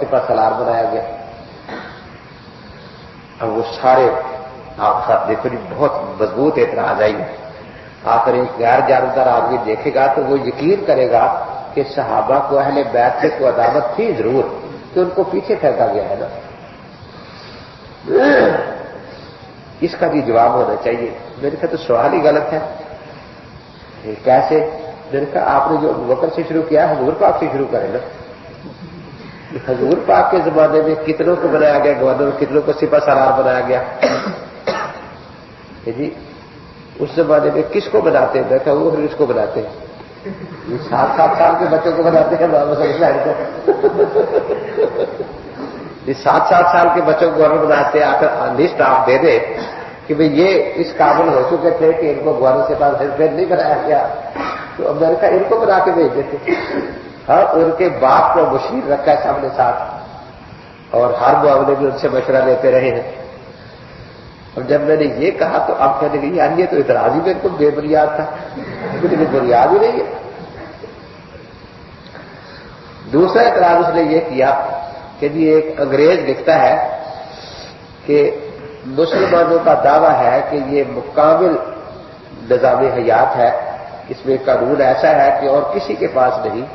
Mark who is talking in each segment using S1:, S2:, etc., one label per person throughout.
S1: سپہ سالار بنایا گیا. اب وہ سارے آپ ساتھ دیکھو جی بہت مضبوط اعتراض آئی. آخر ایک غیر جانبدار آدمی دیکھے گا تو وہ یقین کرے گا کہ صحابہ کو اہل بیت سے کوئی عداوت تھی ضرور کہ ان کو پیچھے پھینکا گیا ہے نا. اس کا بھی جواب ہونا چاہیے. میں نے کہا تو سوال ہی غلط ہے. کیسے؟ میں نے کہا آپ نے جو ابوبکر سے شروع کیا حضور پاک سے شروع کریں نا. حضور پاک کے زمانے میں کتنوں کو بنایا گیا گورنر, کتنوں کو سپہ سالار بنایا گیا جی. اس زمانے میں کس کو بناتے ہیں؟ میں کہا وہ اس کو بناتے ہیں 7 سال کے بچوں کو بناتے ہیں. 7 سال کے بچوں کو گورنر بناتے ہیں. آخر لسٹ آپ دے دیں کہ بھئی یہ اس قابل ہو چکے تھے کہ ان کو گورنر سے پاس پھر نہیں بنایا گیا تو امریکہ ان کو بنا کے بھیج دیتے. ہاں ان کے باپ کو مشیر رکھا ہے سامنے ساتھ اور ہر معاملے میں ان سے مشورہ لیتے رہے ہیں. اور جب میں نے یہ کہا تو اب کہنے لگی یار یہ تو اعتراض ہی بالکل بے بنیاد تھا, لیکن بنیاد ہی نہیں ہے. دوسرا اعتراض اس نے یہ کیا کہ جی ایک انگریز لکھتا ہے کہ مسلمانوں کا دعویٰ ہے کہ یہ مکمل نظام حیات ہے, اس میں قانون ایسا ہے کہ اور کسی کے پاس نہیں,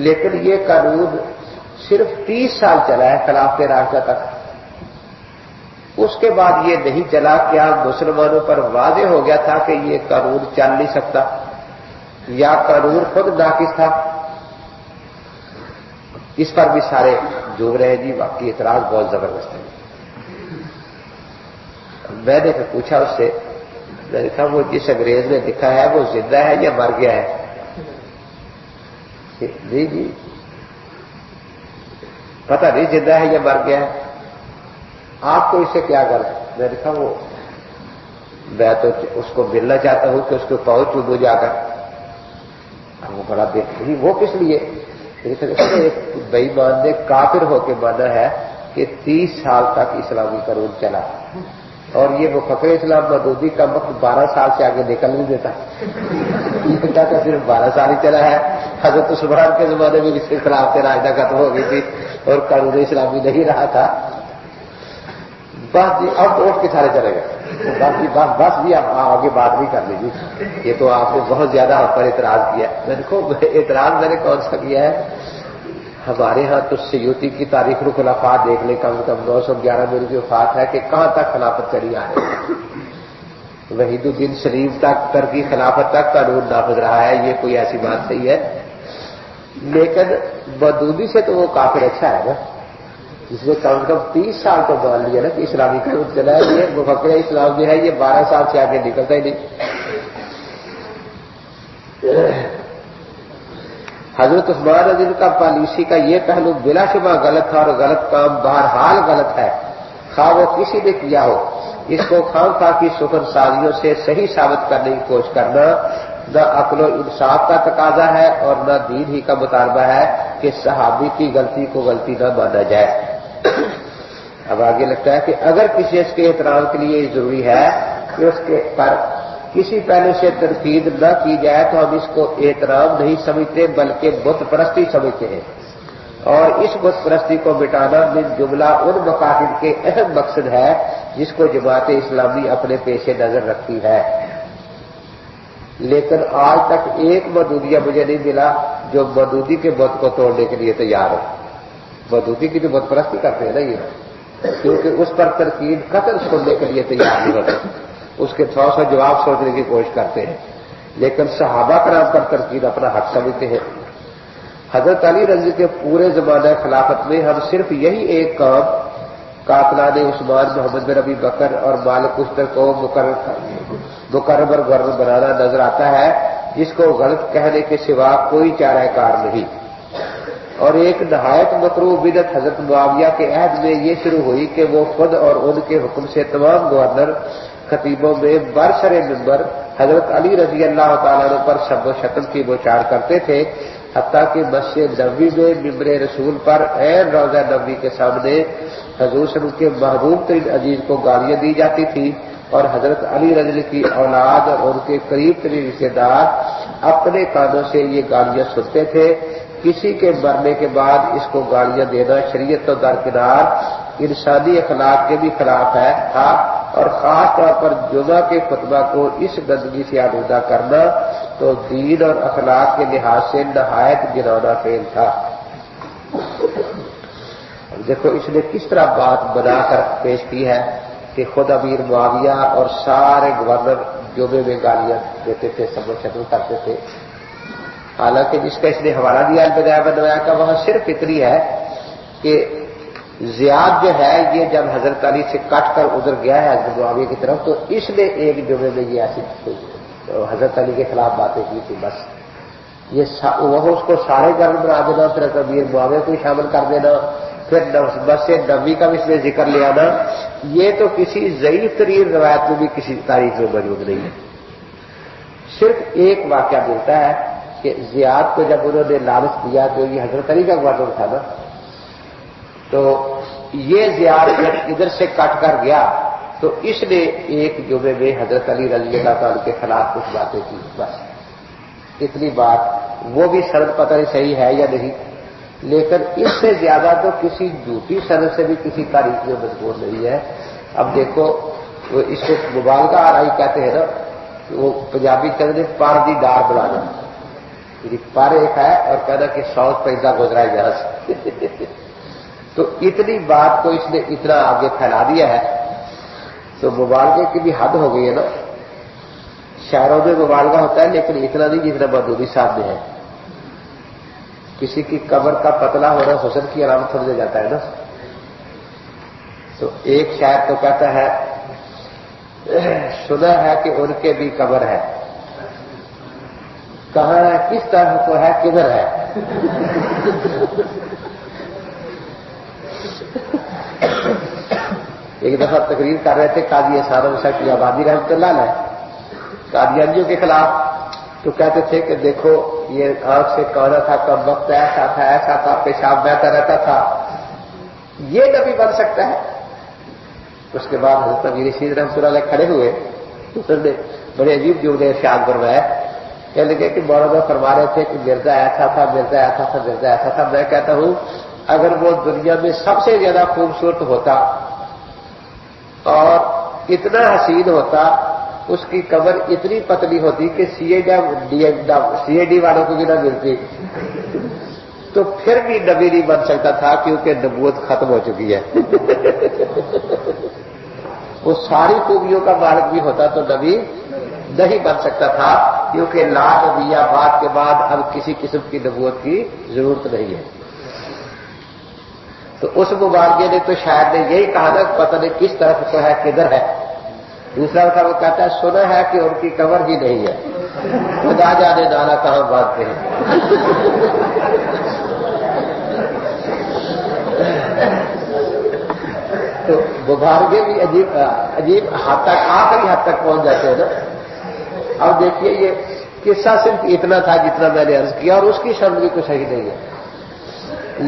S1: لیکن یہ قانون صرف 30 سال چلا ہے خلافت راشدہ تک. اس کے بعد یہ نہیں چلا. کیا مسلمانوں پر واضح ہو گیا تھا کہ یہ قانون چل نہیں سکتا یا قانون خود ناقص تھا؟ اس پر بھی سارے جھوم رہے جی. واقعی اعتراض بہت زبردست ہے. میں نے پوچھا اس سے, میں نے کہا وہ جس انگریز نے لکھا ہے وہ زندہ ہے یا مر گیا ہے؟ جی پتہ نہیں زندہ ہے یا مر گیا ہے. آپ کو اس سے کیا غرض ہے؟ میں نے کہا وہ میں تو اس کو ملنا چاہتا ہوں کہ اس کو پہنچوں وہ جا کر. وہ بڑا بہتری وہ کس لیے؟ ایک بے ایمان نے کافر ہو کے مانا ہے کہ 30 سال تک اسلامی قانون چلا اور یہ وہ فخر اسلام مودودی کا وقت 12 سال سے آگے نکل نہیں دیتا. یہ کہ صرف 12 سال ہی چلا ہے. حضرت عثمان کے زمانے میں اس کے خلاف راشدہ ختم ہو گئی تھی اور قانون اسلامی نہیں رہا تھا. بس جی اب اٹھ کے سارے چلے گئے. بس جی اب آگے بات نہیں کر لیجیے. یہ تو آپ نے بہت زیادہ آپ پر اعتراض کیا. میں دیکھو اعتراض میں نے کون سا کیا ہے؟ ہمارے ہاں تو سیوطی کی تاریخ الخلفاء دیکھ لیں, کم سے کم 911 میں ان کی وفات ہے کہ کہاں تک خلافت چلی آ رہی ہے. وحید الدین سلیم تک ترکی خلافت تک قانون نافذ رہا ہے. یہ کوئی ایسی بات صحیح ہے. لیکن مودودی سے تو وہ کافر اچھا ہے نا, جس نے کم سے کم 30 سال کو مان لیا نا کہ اسلامی قانون چلا ہے. یہ مفکر اسلام جو ہے یہ 12 سال سے آگے نکلتا ہی نہیں. حضرت عثمان رضی اللہ کا پالیسی کا یہ پہلو بلا شبہ غلط تھا اور غلط کام بہرحال غلط ہے, خواہ وہ کسی نے کیا ہو. اس کو خام خواہ کی سخن سازیوں سے صحیح ثابت کرنے کی کوشش کرنا نہ عقل و انصاف کا تقاضا ہے اور نہ دین ہی کا مطالبہ ہے کہ صحابی کی غلطی کو غلطی نہ مانا جائے. اب آگے لگتا ہے کہ اگر کسی اس کے احترام کے لیے ضروری ہے کہ اس کے پر کسی پہلو سے تنقید نہ کی جائے تو ہم اس کو احترام نہیں سمجھتے بلکہ بت پرستی سمجھتے ہیں. اور اس بت پرستی کو مٹانا من جملہ ان مقاصد کے اہم مقصد ہے جس کو جماعت اسلامی اپنے پیش نظر رکھتی ہے. لیکن آج تک ایک مودودیہ مجھے نہیں ملا جو مودودی کے بت کو توڑنے کے لیے تیار ہو. مودودی کی جو بت پرستی کرتے ہیں نا یہ, کیونکہ اس پر تنقید قطعاً سننے کے لیے تیار نہیں ہوتے, اس کے 100 جواب سوچنے کی کوشش کرتے ہیں. لیکن صحابہ کرام پر تنقید اپنا حق سمجھتے ہیں. حضرت علی رضی کے پورے زمانہ خلافت میں ہم صرف یہی ایک کام قاتلان عثمان محمد بن ابی بکر اور مالک اشتر کو مقرر اور گورنر بنانا نظر آتا ہے, جس کو غلط کہنے کے سوا کوئی چارہ کار نہیں. اور ایک نہایت مکروہ بدعت حضرت معاویہ کے عہد میں یہ شروع ہوئی کہ وہ خود اور ان کے حکم سے تمام گورنر خطیبوں میں برسر منبر حضرت علی رضی اللہ تعالیٰ عنہ پر شب و شتم کی بوچھار کرتے تھے, حتیٰ کہ مسجد نبوی میں ممبر رسول پر عین روضہ نبوی کے سامنے حضور صلی اللہ علیہ وسلم کے محبوب ترین عزیز کو گالیاں دی جاتی تھی اور حضرت علی رضی اللہ کی اولاد اور ان کے قریب ترین رشتے دار اپنے کانوں سے یہ گالیاں سنتے تھے. کسی کے مرنے کے بعد اس کو گالیاں دینا شریعت تو درکنار انسانی اخلاق کے بھی خلاف تھا، اور خاص طور پر جمعہ کے خطبہ کو اس گندگی سے آلودہ کرنا تو دین اور اخلاق کے لحاظ سے نہایت گنانا فعل تھا۔ دیکھو اس نے کس طرح بات بنا کر پیش کی ہے کہ خود امیر معاویہ اور سارے گورنر جمعے میں گالیاں دیتے تھے، سب شروع کرتے تھے۔ حالانکہ جس کا اس نے حوالہ دیا البدایہ والنہایہ کا، وہاں صرف اتنی ہے کہ زیاد جو ہے یہ جب حضرت علی سے کٹ کر ادھر گیا ہے حضرت معاویہ کی طرف، تو اس نے ایک جمعے میں یہ ایسی حضرت علی کے خلاف باتیں کی تھی، بس یہ وہ اس کو سارے گرم بنا دینا، پھر امیر معاویہ کو شامل کر دینا، پھر بس سے نبی کا بھی اس نے ذکر لے آنا، یہ تو کسی ضعیف ترین روایت میں بھی کسی تاریخ میں موجود نہیں ہے۔ صرف ایک واقعہ ملتا ہے کہ زیاد کو جب انہوں نے لالچ دیا تو یہ حضرت علی کا گورنر تھا نا، تو یہ زیاد جب ادھر سے کٹ کر گیا تو اس نے ایک جمعے میں حضرت علی رضی اللہ تعالی کے خلاف کچھ باتیں کی، بس اتنی بات، وہ بھی سند پتہ نہیں صحیح ہے یا نہیں، لیکن اس سے زیادہ تو کسی جھوٹی سند سے بھی کسی تاریخ میں مذکور نہیں ہے۔ اب دیکھو وہ اس کو مبالغہ آرائی کہتے ہیں نا، وہ پنجابی چند نے پر دی دار بلانا، پر ایک ہے اور کہنا کہ 100 پیسہ گزرا ہے یہاں سے تو اتنی بات کو اس نے اتنا آگے پھیلا دیا ہے، تو مبالغے کی بھی حد ہو گئی ہے نا۔ شہروں میں مبالغہ ہوتا ہے لیکن اتنا نہیں جتنا مودودی صاحب میں ہے۔ کسی کی قبر کا پتلا ہونا حسن کی علامت سمجھا جاتا ہے نا، تو ایک شاعر تو کہتا ہے سنا ہے کہ ان کے بھی قبر ہے، کہاں ہے، کس طرح کو ہے، کدھر ہے ایک دفعہ تقریر کر رہے تھے قاضی احسان صاحب کی آبادی رحمۃ اللہ علیہ قادیانیوں کے خلاف، تو کہتے تھے کہ دیکھو یہ آنکھ سے کانا تھا، کم وقت ایسا تھا، پیشاب بہتا رہتا تھا، یہ نبی بن سکتا ہے؟ اس کے بعد حضرت امیر رشید رحمۃ اللہ علیہ کھڑے ہوئے، اس نے بڑے عجیب جملے ارشاد فرمایا، کہنے لگے کہ مولانا فرما رہے تھے کہ مرزا ایسا تھا، مرزا ایسا تھا، مرزا ایسا تھا، میں کہتا ہوں اگر وہ دنیا میں سب سے زیادہ خوبصورت ہوتا اور اتنا حسین ہوتا، اس کی قبر اتنی پتلی ہوتی کہ سی اے ڈی والوں کو بھی نہ ملتی، تو پھر بھی نبی نہیں بن سکتا تھا کیونکہ نبوت ختم ہو چکی ہے وہ ساری خوبیوں کا مالک بھی ہوتا تو نبی نہیں بن سکتا تھا، کیونکہ لا نبیہ بعد کے بعد اب کسی قسم کی نبوت کی ضرورت نہیں ہے۔ تو اس مبارکے نے تو شاید نے یہی کہا نا پتہ نہیں کس طرف کو ہے، کدھر ہے۔ دوسرا تھا وہ کہتا ہے سنا ہے کہ ان کی قبر ہی نہیں ہے، خدا جانے نانا کہاں باندھتے ہیں تو مبارکے بھی عجیب حد تک، آخری حد تک پہنچ جاتے ہیں نا۔ اب دیکھیے یہ قصہ صرف اتنا تھا جتنا میں نے عرض کیا، اور اس کی شرح بھی تو صحیح نہیں ہے،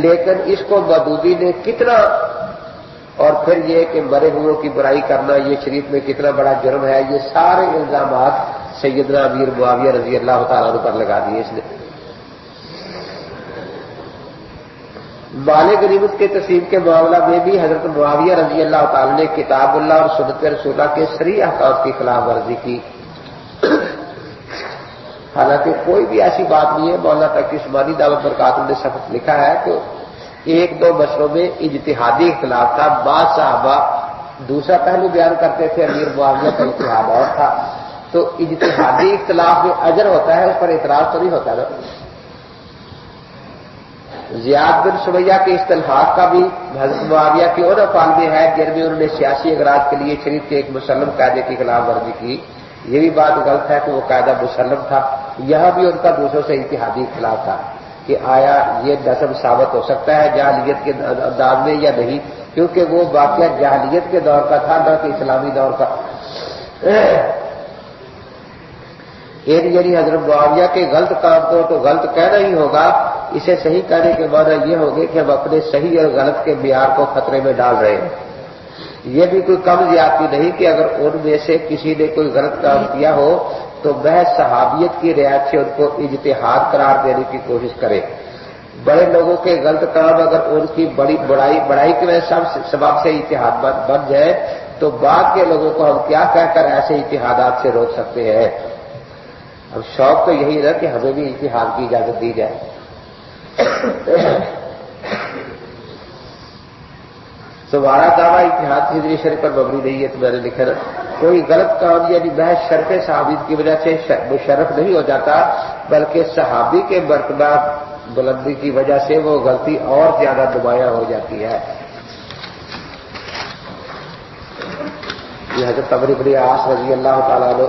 S1: لیکن اس کو مودودی نے کتنا، اور پھر یہ کہ مرے ہوئوں کی برائی کرنا یہ شریف میں کتنا بڑا جرم ہے، یہ سارے الزامات سیدنا امیر معاویہ رضی اللہ تعالیٰ عنہ پر لگا دیے اس نے۔ مال غنیمت کے تقسیم کے معاملہ میں بھی حضرت معاویہ رضی اللہ تعالیٰ نے کتاب اللہ اور سنت رسول اللہ کے صریح احکام کی خلاف ورزی کی۔ حالانکہ کوئی بھی ایسی بات نہیں ہے، مولانا تقی عثمانی دعوت برکاتہ نے سبق لکھا ہے کہ ایک دو مسئلوں میں اجتہادی اختلاف تھا، بعض صحابہ دوسرا پہلو بیان کرتے تھے، امیر معاویہ کا اجتہاد اور تھا، تو اجتہادی اختلاف میں اجر ہوتا ہے، اس پر اعتراض تو نہیں ہوتا نا۔ زیاد بن سمیہ کے اصطلاحات کا بھی حضرت معاویہ کے ان افعال میں ہے جن میں انہوں نے سیاسی اغراض کے لیے شریف کے ایک مسلم قاعدے کی خلاف ورزی کی۔ یہ بھی بات غلط ہے کہ وہ قاعدہ مسلم تھا، یہاں بھی ان کا دوسروں سے اتحادی اختلاف تھا کہ آیا یہ نسب ثابت ہو سکتا ہے جاہلیت کے انداز میں یا نہیں، کیونکہ وہ واقعہ جاہلیت کے دور کا تھا نہ کہ اسلامی دور کا۔ یعنی حضرت معاویہ کے غلط کام کو تو غلط کہنا ہی ہوگا، اسے صحیح کہنے کے معنی یہ ہوگے کہ ہم اپنے صحیح اور غلط کے معیار کو خطرے میں ڈال رہے ہیں۔ یہ بھی کوئی کم زیادتی نہیں کہ اگر ان میں سے کسی نے کوئی غلط کام کیا ہو تو محض صحابیت کی رعایت سے ان کو اجتہاد قرار دینے کی کوشش کرے، بڑے لوگوں کے غلط کام اگر ان کی بڑائی کی وجہ سے سبب سے اتحاد بن جائے تو بعد کے لوگوں کو ہم کیا کہہ کر ایسے اتحادات سے روک سکتے ہیں؟ اب شوق تو یہی ہے کہ ہمیں بھی اتحاد کی اجازت دی جائے۔ تمہارا دعویٰ اتحاد کی ہجری شریف پر مبنی نہیں ہے، تو میں نے لکھا نا کوئی غلط کام یعنی محض شرف صحابی کی وجہ سے مشرف نہیں ہو جاتا، بلکہ صحابی کے مرتبہ بلندی کی وجہ سے وہ غلطی اور زیادہ نمایاں ہو جاتی ہے۔ یہ حضرت عمرو بن عاص رضی اللہ تعالیٰ عنہ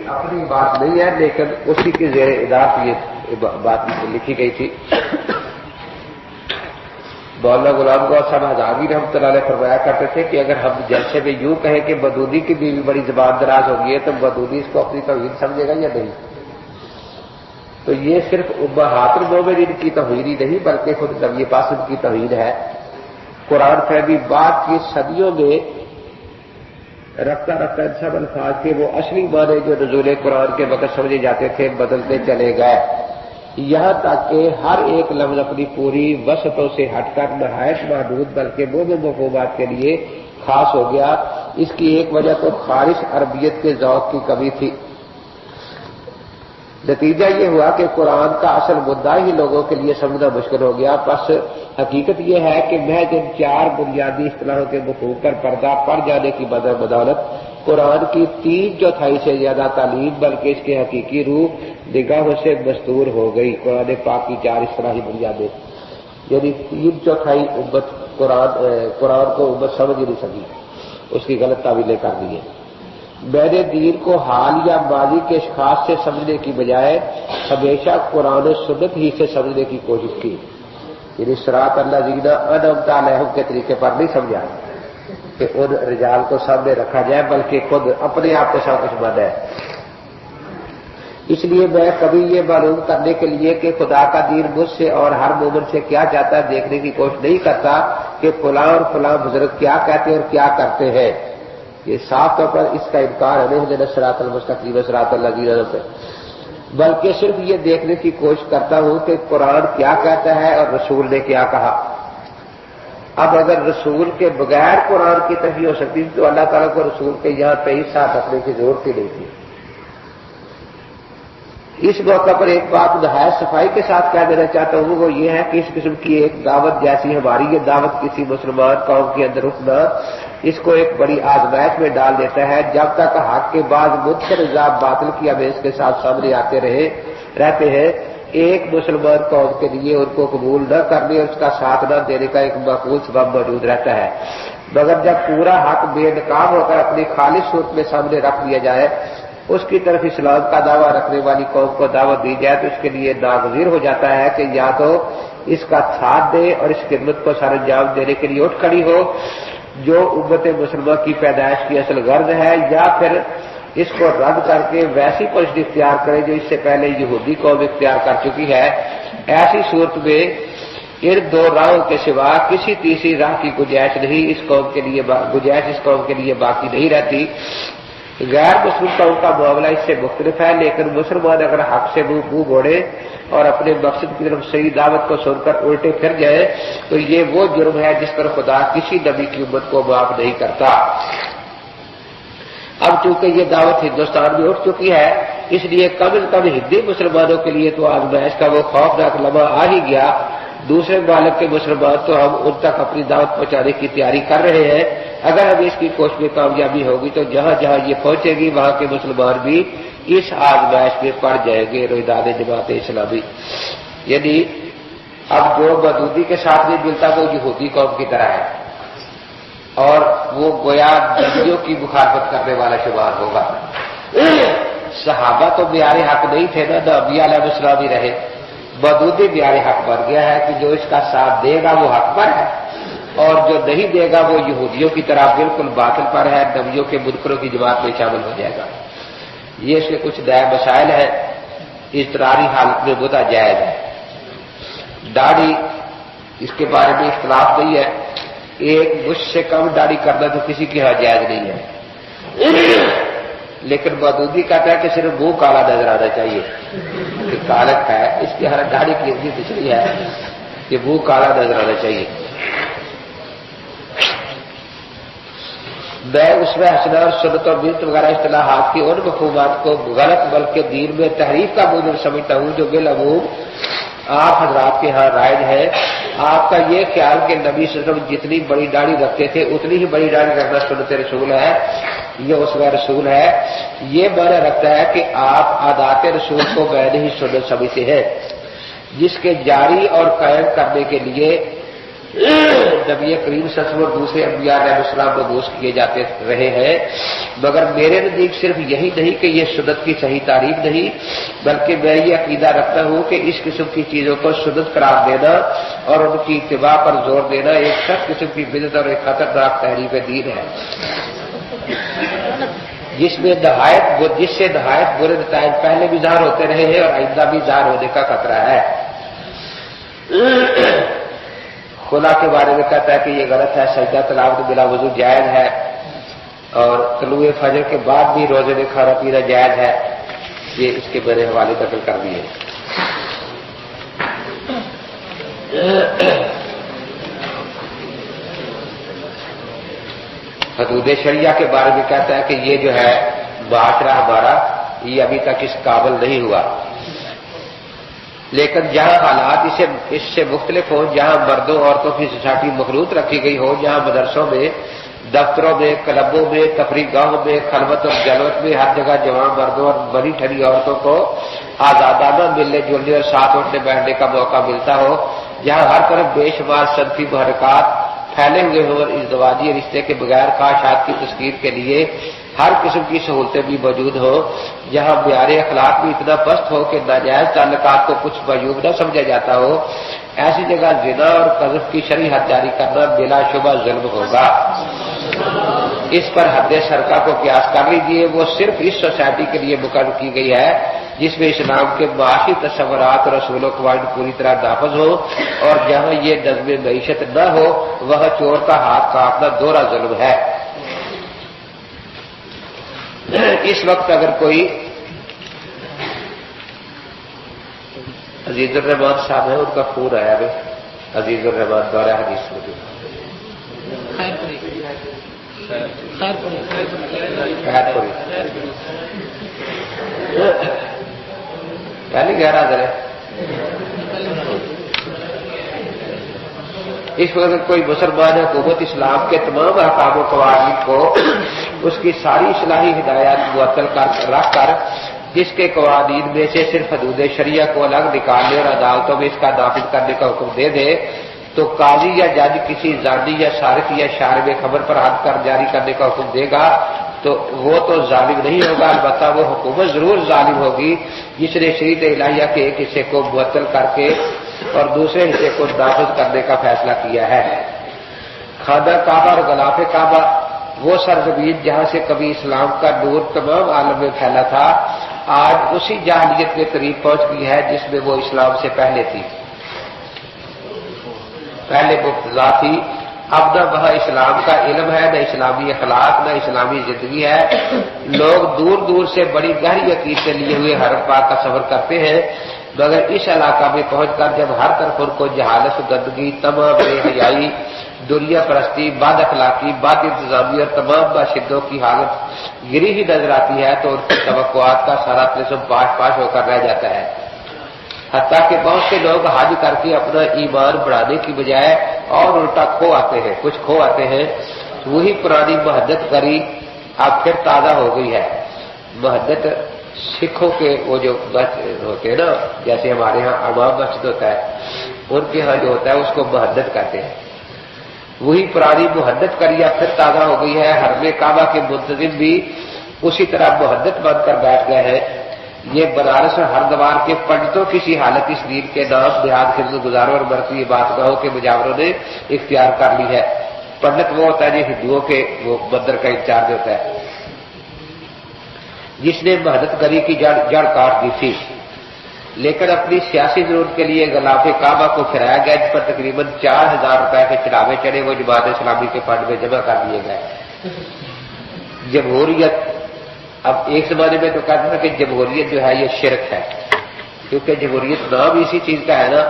S1: اپنی بات نہیں ہے، لیکن اسی کے زیر ادارت یہ بات لکھی گئی تھی۔ مولانا غلام گوہر صاحب ہزاروی رحمۃ اللہ علیہ فرمایا کرتے تھے کہ اگر ہم جلسے میں یوں کہیں کہ مودودی کی بیوی بڑی زبان دراز ہوگی ہے تو مودودی اس کو اپنی توہین سمجھے گا یا نہیں؟ تو یہ صرف امہات المومنین کی توہین ہی نہیں بلکہ خود نبی پاک کی توہین ہے۔ قرآن فہمی بعد کی صدیوں میں رفتہ رفتہ ان سب الفاظ کے وہ اصلی معنی جو نزول قرآن کے وقت سمجھے جاتے تھے بدلتے چلے گئے، یہاں تک کہ ہر ایک لفظ اپنی پوری وسعتوں سے ہٹ کر نہایت محدود بلکہ مفہومات کے لیے خاص ہو گیا۔ اس کی ایک وجہ تو خالص عربیت کے ذوق کی کمی تھی۔ نتیجہ یہ ہوا کہ قرآن کا اصل مدعا ہی لوگوں کے لیے سمجھنا مشکل ہو گیا۔ پس حقیقت یہ ہے کہ محض ان 4 بنیادی اصطلاحوں کے مفہوم پر پردہ پڑ جانے کی بدولت قرآن کی 3/4 سے زیادہ تعلیم بلکہ اس کے حقیقی روح نگاہوں سے مستور ہو گئی۔ قرآن پاک کی 4 اصطلاحی بنیادیں یعنی 3/4 امت قرآن کو امت سمجھ ہی نہیں سکی، اس کی غلط تعویلیں کر دی ہیں۔ میں نے دین کو حال یا ماضی کے اشخاص سے سمجھنے کی بجائے ہمیشہ قرآن و سنت ہی سے سمجھنے کی کوشش کی، یعنی صراط الذین انعمت علیہم کے طریقے پر نہیں سمجھا کہ ان رجال کو سامنے رکھا جائے بلکہ خود اپنے آپ کے ساتھ کچھ بنا ہے۔ اس لیے میں کبھی یہ معلوم کرنے کے لیے کہ خدا کا دین مجھ سے اور ہر مومن سے کیا چاہتا ہے دیکھنے کی کوشش نہیں کرتا کہ فلاں اور فلاں بزرگ کیا کہتے ہیں اور کیا کرتے ہیں۔ یہ صاف طور پر اس کا انکار ہے نہیں دینا صراط المستقیم صراط الذین انعمت، بلکہ صرف یہ دیکھنے کی کوشش کرتا ہوں کہ قرآن کیا کہتا ہے اور رسول نے کیا کہا۔ اب اگر رسول کے بغیر قرآن کی تشریح ہو سکتی تو اللہ تعالیٰ کو رسول کے یہاں 23 ساتھ رکھنے کی ضرورت ہی نہیں تھی۔ اس موقع پر ایک بات نہایت صفائی کے ساتھ کہہ دینا چاہتا ہوں، وہ یہ ہے کہ اس قسم کی ایک دعوت جیسی ہماری یہ دعوت کسی مسلمان قوم کے اندر اٹھنا اس کو ایک بڑی آزمائش میں ڈال دیتا ہے۔ جب تک حق کے بعد منکر نظام باطل کی امیز کے ساتھ سامنے آتے رہتے ہیں، ایک مسلمان قوم کے لیے ان کو قبول نہ کرنے اور اس کا ساتھ نہ دینے کا ایک معقول سبب موجود رہتا ہے، مگر جب پورا حق بے نقاب ہو کر اپنی خالص صورت میں سامنے رکھ دیا جائے، اس کی طرف اسلام کا دعویٰ رکھنے والی قوم کو دعوت دی جائے تو اس کے لیے ناگزیر ہو جاتا ہے کہ یا تو اس کا ساتھ دے اور اس خدمت کو سر انجام دینے کے لیے اٹھ کھڑی ہو جو امت مسلمہ کی پیدائش کی اصل غرض ہے، یا پھر اس کو رد کر کے ویسی پوزیشن اختیار کرے جو اس سے پہلے یہودی قوم اختیار کر چکی ہے۔ ایسی صورت میں ان 2 راہوں کے سوا کسی تیسری راہ کی گنجائش اس قوم کے لیے باقی نہیں رہتی۔ غیر مسلم قوم کا معاملہ اس سے مختلف ہے، لیکن مسلمان اگر حق سے منہ موڑے اور اپنے مقصد کی طرف صحیح دعوت کو سن کر الٹے پھر جائے تو یہ وہ جرم ہے جس پر خدا کسی نبی کی امت کو معاف نہیں کرتا۔ اب چونکہ یہ دعوت ہندوستان میں اٹھ چکی ہے، اس لیے کم از کم ہندی مسلمانوں کے لیے تو آزمائش کا وہ خوفناک لمحہ آ ہی گیا۔ دوسرے ممالک کے مسلمان تو ہم ان تک اپنی دعوت پہنچانے کی تیاری کر رہے ہیں۔ اگر ہمیں اس کی کوشش میں کامیابی ہوگی تو جہاں جہاں یہ پہنچے گی وہاں کے مسلمان بھی اس آزمائش میں پڑ جائیں گے۔ رویداد جماعت اسلامی یعنی اب جو مودودی کے ساتھ نہیں ملتا وہ یہودی قوم کی طرح ہے اور وہ گویا نبیوں کی مخالفت کرنے والا شمار ہوگا۔ صحابہ تو معیار حق نہیں تھے نا، انبیاء علیہ السلام ہی رہے۔ مودودی معیار حق بن گیا ہے کہ جو اس کا ساتھ دے گا وہ حق پر ہے اور جو نہیں دے گا وہ یہودیوں کی طرح بالکل باطل پر ہے، نبیوں کے منکروں کی جماعت میں شامل ہو جائے گا۔ یہ اس کے کچھ نئے مسائل ہیں۔ اضطراری حالت میں مدعا جائز ہے۔ داڑھی، اس کے بارے میں اختلاف نہیں ہے، ایک مجھ سے کم داڑھی کرنا تو کسی کی یہاں جائز نہیں ہے، لیکن مودودی کہتا ہے کہ صرف منہ کالا نظر آنا چاہیے کہ کالک ہے، اس کی ہر داڑھی کی اتنی پچھڑی ہے کہ منہ کالا نظر آنا چاہیے۔ میں اس میں حسنہ اور سنت اور بدعت وغیرہ اصطلاحات کی ان مفہومات کو غلط بلکہ دین میں تحریف کا موجب سمجھتا ہوں جو بالعموم آپ حضرات کے ہاں رائج ہے۔ آپ کا یہ خیال کہ نبی صلی اللہ علیہ وسلم جتنی بڑی داڑھی رکھتے تھے اتنی ہی بڑی داڑھی رکھنا سنت رسول ہے، یہ اسوہ رسول ہے، یہ معنی رکھتا ہے کہ آپ عادات رسول کو میں ہی سنت سمجھتے ہیں، جس کے جاری اور قائم کرنے کے لیے نبی کریم صلی اللہ علیہ وسلم اور دوسرے انبیاء علیہ السلام مبعوث کیے جاتے رہے ہیں۔ مگر میرے نزدیک صرف یہی نہیں کہ یہ سنت کی صحیح تعریف نہیں، بلکہ میں یہ عقیدہ رکھتا ہوں کہ اس قسم کی چیزوں کو سنت قرار دینا اور ان کی اتباع پر زور دینا ایک سخت قسم کی بدعت اور ایک خطرناک تحریف دین ہے، جس سے نہایت برے نتائج پہلے بھی ظاہر ہوتے رہے ہیں اور آئندہ بھی ظاہر ہونے کا خطرہ ہے۔ خلا کے بارے میں کہتا ہے کہ یہ غلط ہے، سجدہ تلاوت بلا وضو جائز ہے، اور طلوع فجر کے بعد بھی روزے میں کھانا پینا جائز ہے، یہ اس کے میرے حوالے نقل کر دیے۔ حدود شریعہ کے بارے میں کہتا ہے کہ یہ جو ہے معاشرہ ہمارا یہ ابھی تک اس قابل نہیں ہوا، لیکن جہاں حالات اس سے مختلف ہوں، جہاں مردوں عورتوں کی سوسائٹی مخلوط رکھی گئی ہو، جہاں مدرسوں میں، دفتروں میں، کلبوں میں، تفریح گاہوں میں، خلوت اور جلوت میں ہر جگہ جوان مردوں اور بڑی ٹھنی عورتوں کو آزادانہ ملنے جلنے اور ساتھ اٹھنے بیٹھنے کا موقع ملتا ہو، جہاں ہر طرف بے شمار صنفی محرکات پھیلے ہوئے ہوں اور ازدواجی رشتے کے بغیر خواہشات کی تسکین کے لیے ہر قسم کی سہولتیں بھی موجود ہوں، جہاں معیار اخلاق بھی اتنا پست ہو کہ ناجائز تعلقات کو کچھ معیوب نہ سمجھا جاتا ہو، ایسی جگہ زنا اور قذف کی شرعی حد جاری کرنا بلا شبہ ظلم ہوگا۔ اس پر حد سرقہ کو قیاس کر لیجیے، وہ صرف اس سوسائٹی کے لیے مقرر کی گئی ہے جس میں اسلام کے معاشی تصورات اور اصول و قواعد پوری طرح نافذ ہو، اور جہاں یہ نظم معیشت نہ ہو وہاں چور کا ہاتھ کاٹنا دوہرا ظلم ہے۔ اس وقت اگر کوئی عزیز الرحمان صاحب ہے، ان کا فون آیا ہے، عزیز الرحمان دورہ حدیث موجود پہلے گہرا ذرا اس وقت کوئی مسلمان حکومت اسلام کے تمام احکام و قوانین کو اس کی ساری اصلاحی ہدایات معطل رکھ کر جس کے قوانین میں سے صرف حدود شریعہ کو الگ نکالنے اور عدالتوں میں اس کا نافذ کرنے کا حکم دے دے، تو قاضی یا جج کسی زانی یا سارق یا شارب خبر پر حد کر جاری کرنے کا حکم دے گا تو وہ تو ظالم نہیں ہوگا، البتہ وہ حکومت ضرور ظالم ہوگی جس نے شریعت الہیہ کے ایک حصے کو معطل کر کے اور دوسرے حصے کو نافذ کرنے کا فیصلہ کیا ہے۔ خانہ کعبہ اور غلاف کعبہ، وہ سرزمین جہاں سے کبھی اسلام کا نور تمام عالم میں پھیلا تھا، آج اسی جاہلیت کے قریب پہنچ گئی ہے جس میں وہ اسلام سے پہلے تھی، پہلے مبتلا تھی۔ اب نہ وہاں اسلام کا علم ہے، نہ اسلامی اخلاق، نہ اسلامی زندگی ہے۔ لوگ دور دور سے بڑی گہری عقید سے لیے ہوئے حرم پاک کا سفر کرتے ہیں، مگر اس علاقہ میں پہنچ کر جب ہر طرف ان کو جہالت، گندگی، تمام بے حیائی، دنیا پرستی، بد اخلاقی، بد انتظامی اور تمام باشندوں کی حالت گری ہی نظر آتی ہے تو ان کی توقعات کا سارا طلسم پاش پاش ہو کر رہ جاتا ہے۔ حتیٰ کہ بہت سے لوگ حج کر کے اپنا ایمان بڑھانے کی بجائے اور الٹا کھو آتے ہیں۔ وہی پرانی محدت کری اب پھر تازہ ہو گئی ہے۔ محدت سکھوں کے وہ جو مسجد ہوتے ہیں نا، جیسے ہمارے ہاں عوام مسجد ہوتا ہے، ان کے ہاں جو ہوتا ہے اس کو محدت کہتے ہیں۔ وہی پرانی محدت کری اب پھر تازہ ہو گئی ہے۔ حرم کعبہ کے منتظم بھی اسی طرح محدت بن کر بیٹھ گئے ہیں، یہ بنارس اور ہردوار کے پنڈتوں کسی حالت اس دین کے نام دیہات خدمت گزاروں اور برتی بادگاہوں کے مجاوروں نے اختیار کر لی ہے۔ پنڈت وہ ہوتا ہے جو ہندوؤں کے وہ مندر کا انچارج ہوتا ہے، جس نے محنت گری کی جڑ کاٹ دی تھی، لیکن اپنی سیاسی ضرورت کے لیے غلاف کعبہ کو پھرایا گیا، جس پر تقریباً 4000 روپے کے چڑھاوے چڑھے، وہ جماعت اسلامی کے فنڈ میں جمع کر دیے گئے۔ جمہوریت، اب ایک زمانے میں تو کہتے تھا کہ جمہوریت جو ہے یہ شرک ہے، کیونکہ جمہوریت نام اسی چیز کا ہے نا،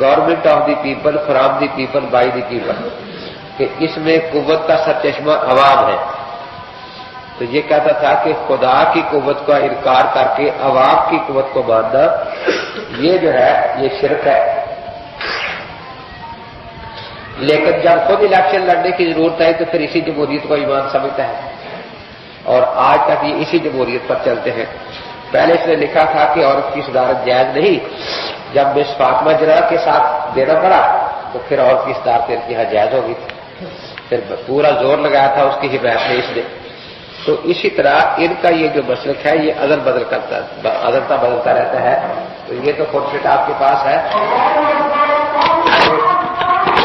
S1: government of the people, from the people, by the people, کہ اس میں قوت کا سرچشمہ عوام ہے۔ تو یہ کہتا تھا کہ خدا کی قوت کا انکار کر کے عوام کی قوت کو ماننا، یہ جو ہے یہ شرک ہے۔ لیکن جب خود الیکشن لڑنے کی ضرورت ہے تو پھر اسی جمہوریت کو ایمان سمجھتا ہے، اور آج تک یہ اسی جمہوریت پر چلتے ہیں۔ پہلے اس نے لکھا تھا کہ عورت کی صدارت جائز نہیں، جب مس فاطمہ جناح کے ساتھ دینا پڑا تو پھر عورت کی صدارت ان کی یہاں جائز ہوگی، پھر پورا زور لگایا تھا اس کی حمایت میں اس نے۔ تو اسی طرح ان کا یہ جو مسلک ہے یہ بدلتا رہتا ہے۔ تو یہ تو خود فٹ آپ کے پاس ہے،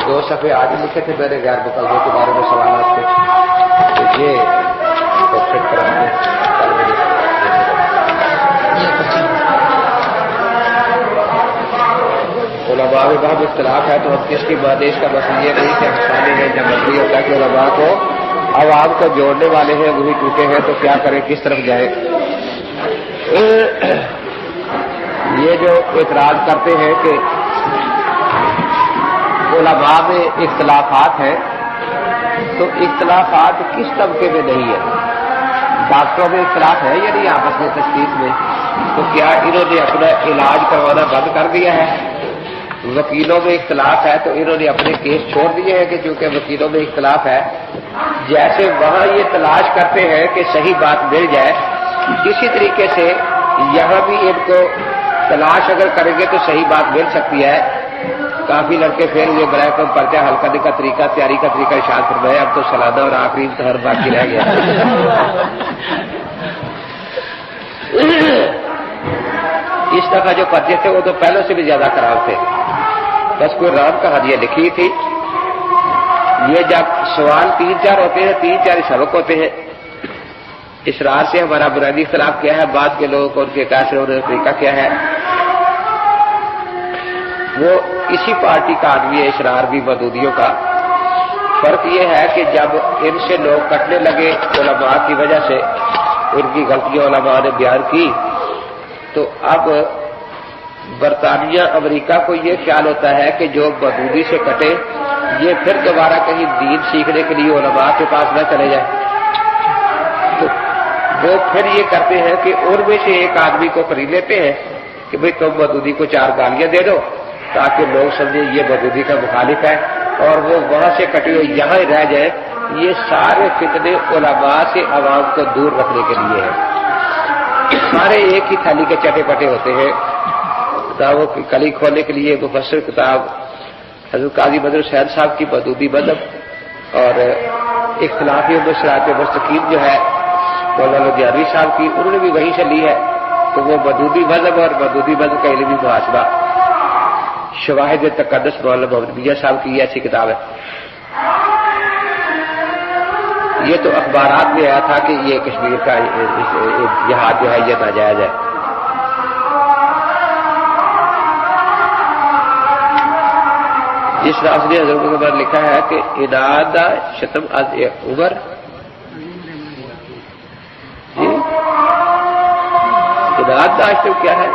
S1: 2 صفحے آج لکھے تھے میں نے غیر مقدموں کے بارے میں سوالات کے، تو یہ خود فٹ کراتے ہیں۔ علماء میں بہت اختلاف ہے، تو ہم کس کی مانیں؟ اس کا مسئلہ یہ نہیں کہ ہمسانے ہیں، جب مطلب ہوتا ہے کہ علماء کو عوام کو جوڑنے والے ہیں وہی ٹوٹے ہیں، تو کیا کریں، کس طرف جائیں؟ یہ جو اعتراض کرتے ہیں کہ علماء میں اختلافات ہیں، تو اختلافات کس طبقے میں نہیں ہے؟ ڈاکٹروں میں اختلاف ہے یا نہیں آپس میں تشخیص میں؟ تو کیا انہوں نے اپنا علاج کروانا بند کر دیا ہے؟ وکیلوں میں اختلاف ہے تو انہوں نے اپنے کیس چھوڑ دیے ہیں کہ چونکہ وکیلوں میں اختلاف ہے، جیسے وہاں یہ تلاش کرتے ہیں کہ صحیح بات مل جائے، اسی طریقے سے یہاں بھی ان کو تلاش اگر کریں گے تو صحیح بات مل سکتی ہے۔ کافی لڑکے پھر ہوئے، برائے کم پرچہ حل کرنے کا طریقہ، تیاری کا طریقہ ارشاد فرمایا، اب تو سالانہ اور آخری امتحان باقی رہ گیا۔ اس طرح جو پرچے تھے وہ تو پہلے سے بھی زیادہ خراب تھے، بس کوئی رام کہانیاں لکھی تھی۔ یہ جب سوال 3-4 ہوتے ہیں، 3-4 سبق ہوتے ہیں، اسرار سے ہمارا بنیادی اختلاف کیا ہے، بعد کے لوگوں کو ان کے کیسے ہونے کا طریقہ کیا ہے۔ وہ اسی پارٹی کا آدمی ہے، اسرار بھی مودودیوں کا۔ فرق یہ ہے کہ جب ان سے لوگ کٹنے لگے علماء کی وجہ سے، ان کی غلطیاں علماء نے بیان کی، تو اب برطانیہ امریکہ کو یہ خیال ہوتا ہے کہ جو مودودی سے کٹے یہ پھر دوبارہ کہیں دین سیکھنے کے لیے علماء کے پاس نہ چلے جائیں، تو وہ پھر یہ کرتے ہیں کہ ان میں سے ایک آدمی کو خرید لیتے ہیں کہ بھئی تم مودودی کو 4 گالیاں دے دو تاکہ لوگ سمجھیں یہ مودودی کا مخالف ہے، اور وہ وہاں سے کٹے ہوئے یہاں ہی رہ جائیں۔ یہ سارے فتنے علماء سے عوام کو دور رکھنے کے لیے ہیں۔ سارے ایک ہی تھالی کے چٹے پٹے ہوتے ہیں۔ کتابوں کی کلی کھولنے کے لیے مفسر کتاب حضرت قاضی بدر حسین صاحب کی مودودی مذہب، اور اختلافی صراط مستقیم جو ہے مولانا لدھیانوی صاحب کی، انہوں نے بھی وہیں سے لی ہے۔ تو وہ مودودی مذہب اور مودودی مذہب کا علمی محاسبہ، شواہد تقدس مولانا محمد میاں صاحب کی یہ ایسی کتاب ہے۔ یہ تو اخبارات میں آیا تھا کہ یہ کشمیر کا جہاد جو ہے یہ ناجائز ہے۔ جس راس نے حضرت کے بعد لکھا ہے کہ انادہ شتم از عمر، جی انادہ شتم کیا ہے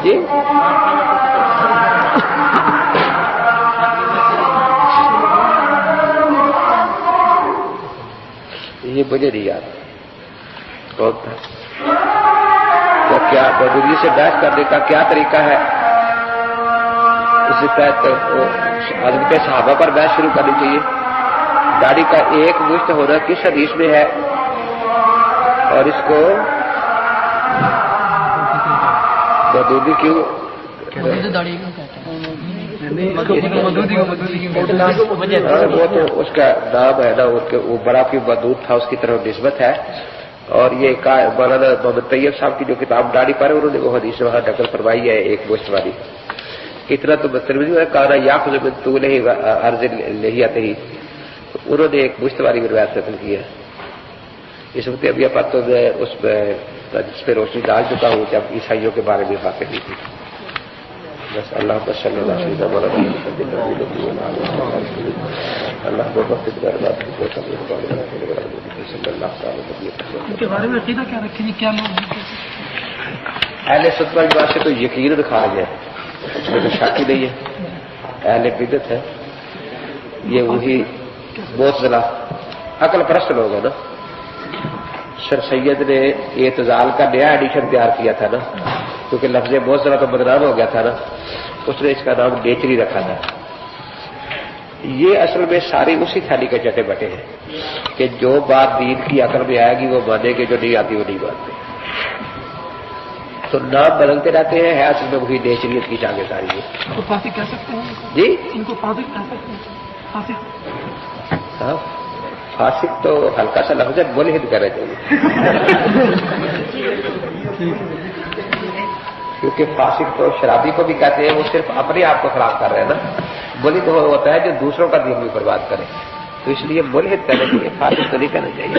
S1: جی؟ یہ مجھے نہیں یاد کون تھا، تو کیا مودودی سے بحث کرنے کا کیا طریقہ ہے؟ اس سے حضرت صحابہ پر بحث شروع کرنی چاہیے۔ داڑھی کا ایک مشت ہونا کس حدیث میں ہے، اور اس کو مودودی کیوں؟ وہ تو اس کا نام ہے نا، وہ بڑا کی مدود تھا، اس کی طرف نسبت ہے. اور یہ مولانا محمد طیب صاحب کی جو کتاب ڈاڑی پر انہوں نے وہ حدیث وہاں نقل فرمائی ہے ایک گوشت والی. اتنا تو ترمذی ہے کانا یا خود میں تو نہیں عرض لہیاتے ہی، انہوں نے ایک گوشت والی روایت نقل کی ہے. اس وقت ابھی آپ تو میں اس پہ روشنی ڈال چکا ہوں جب عیسائیوں کے بارے میں باتیں کی تھی. بس اللہ صلی اللہ علیہ
S2: کے بارے میں عقیدہ کیا رکھیں گے؟ کیا لوگ
S1: اہل سنت والجماعت سے تو یقین دکھا گیا، اس میں تو شک ہی نہیں ہے. اہل بدعت ہے یہ وہی بہت ضلع عقل پرست لوگ ہیں نا. سر سید نے اعتزال کا نیا ایڈیشن تیار کیا تھا نا، کیونکہ لفظ بہت ذرا تو بدنام ہو گیا تھا نا، اس نے اس کا نام نیچری رکھا تھا. یہ اصل میں ساری اسی تھالی کے چٹے بٹے ہیں کہ جو بات دین کی عقل میں آئے گی وہ مانیں گے، جو نہیں آتی وہ نہیں مانتے. تو نام بدلتے رہتے ہیں، ہے اصل میں وہی نیچریت کی چاگے ساری ہے.
S2: ان کو فاسق کہہ سکتے ہیں؟
S1: جی
S2: ان کو فاسق کہہ سکتے ہیں؟ فاسق
S1: ہاں، فاسق تو ہلکا سا لفظ ہے، ملحد کرنا چاہیے. کیونکہ فاسق تو شرابی کو بھی کہتے ہیں، وہ صرف اپنے آپ کو خراب کر رہے ہیں نا. ملحد تو ہوتا ہے جو دوسروں کا دین بھی برباد کرے، تو اس لیے ملحد کہنا چاہیے، فاسق تو نہیں کہنا چاہیے.